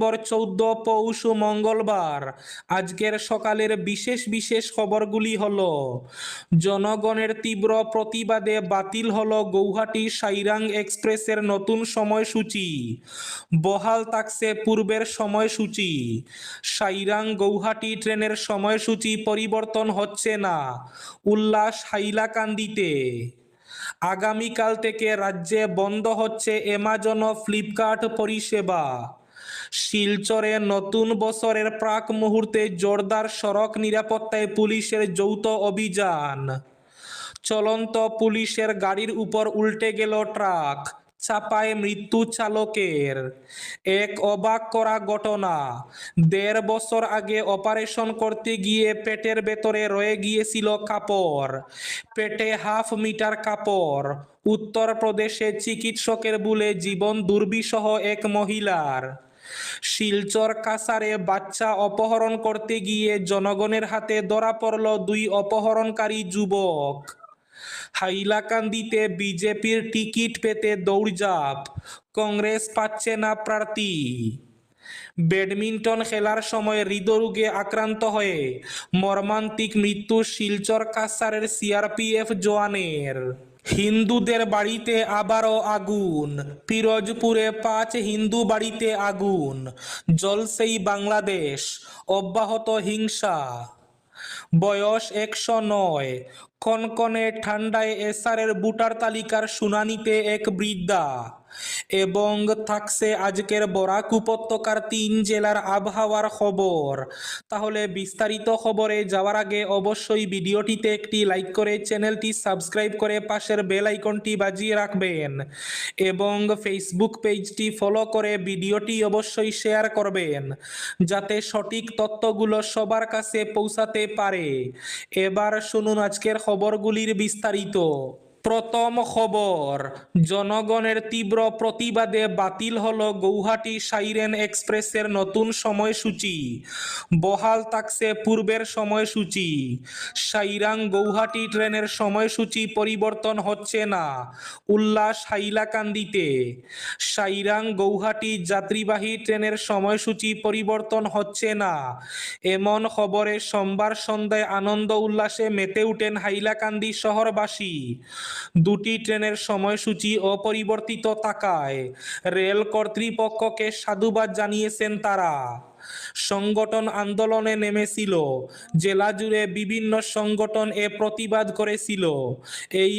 14 পৌষ মঙ্গলবার। আজকের সকালের বিশেষ বিশেষ খবরগুলি হলো: জনগণের তীব্র প্রতিবাদে বাতিল হলো গৌহাটি সাইরাং এক্সপ্রেসের নতুন সময়সূচি, বহাল থাকছে পূর্বের সময়সূচি। সাইরাং গৌহাটি ট্রেনের সময়সূচি পরিবর্তন হচ্ছে না, উল্লাস হাইলাকান্দিতে। আগামীকাল থেকে রাজ্যে বন্ধ হচ্ছে অ্যামাজন ও ফ্লিপকার্ট পরিষেবা। শিলচরে নতুন বছরের প্রাক মুহূর্তে জোরদার সড়ক নিরাপত্তায় পুলিশের যৌথ অভিযান। চলন্ত পুলিশের গাড়ির উপর উল্টে গেল ট্রাক, চাপায় মৃত্যু চালকের। এক অবাক করা ঘটনা, 1.5 বছর আগে অপারেশন করতে গিয়ে পেটের ভেতরে রয়ে গিয়েছিল কাপড়, পেটে 1/2 মিটার কাপড়। উত্তরপ্রদেশে চিকিৎসকের ভুলে জীবন দুর্বিষহ এক মহিলার। শিলচর কাছাড়ে বাচ্চা অপহরণ করতে গিয়ে জনগণের হাতে ধরা পড়ল 2 অপহরণকারী যুবক। হাইলাকান্দিতে বিজেপির টিকিট পেতে দৌড়ঝাঁপ, কংগ্রেস পাচ্ছে না প্রার্থী। ব্যাডমিন্টন খেলার সময় হৃদরোগে আক্রান্ত হয়ে মর্মান্তিক মৃত্যু শিলচর কাছাড়ের সিআরপিএফ জওয়ানের। হিন্দুদের বাড়িতে আবারও আগুন, পিরোজপুরে 5 হিন্দু বাড়িতে আগুন, জ্বলছেই বাংলাদেশ, অব্যাহত হিংসা। বয়স 109, কনকনে ঠান্ডায় এসআরের ভোটার তালিকার শুনানিতে এক বৃদ্ধা। এবং থাকছে আজকের বরাক উপত্যকার 3 জেলার আবহাওয়ার খবর। তাহলে বিস্তারিত খবরে যাওয়ার আগে অবশ্যই ভিডিওটিতে একটি লাইক করে চ্যানেলটি সাবস্ক্রাইব করে পাশের বেল আইকনটি বাজিয়ে রাখবেন এবং ফেসবুক পেজটি ফলো করে ভিডিওটি অবশ্যই শেয়ার করবেন যাতে সঠিক তথ্যগুলো সবার কাছে পৌঁছাতে পারে। এবার শুনুন আজকের খবরগুলির বিস্তারিত। প্রথম খবর, জনগণের তীব্র প্রতিবাদে বাতিল হলো গৌহাটি সাইরেন এক্সপ্রেসের নতুন সময়সূচি, বহাল থাকছে পূর্বের সময়সূচি। সাইরাং গৌহাটি ট্রেনের সময়সূচি পরিবর্তন হচ্ছে না, উল্লাস হাইলাকান্দিতে। সাইরাং গৌহাটি যাত্রীবাহী ট্রেনের সময়সূচি পরিবর্তন হচ্ছে না, এমন খবরে সোমবার সন্ধ্যায় আনন্দ উল্লাসে মেতে উঠেন হাইলাকান্দি শহরবাসী। 2টি ট্রেনের সময়সূচি অপরিবর্তিত থাকায় রেল কর্তৃপক্ষকে সাধুবাদ জানিয়েছেন তারা। সংগঠন আন্দোলনে নেমেছিল, জেলা জুড়ে বিভিন্ন সংগঠন এ প্রতিবাদ করেছিল। এই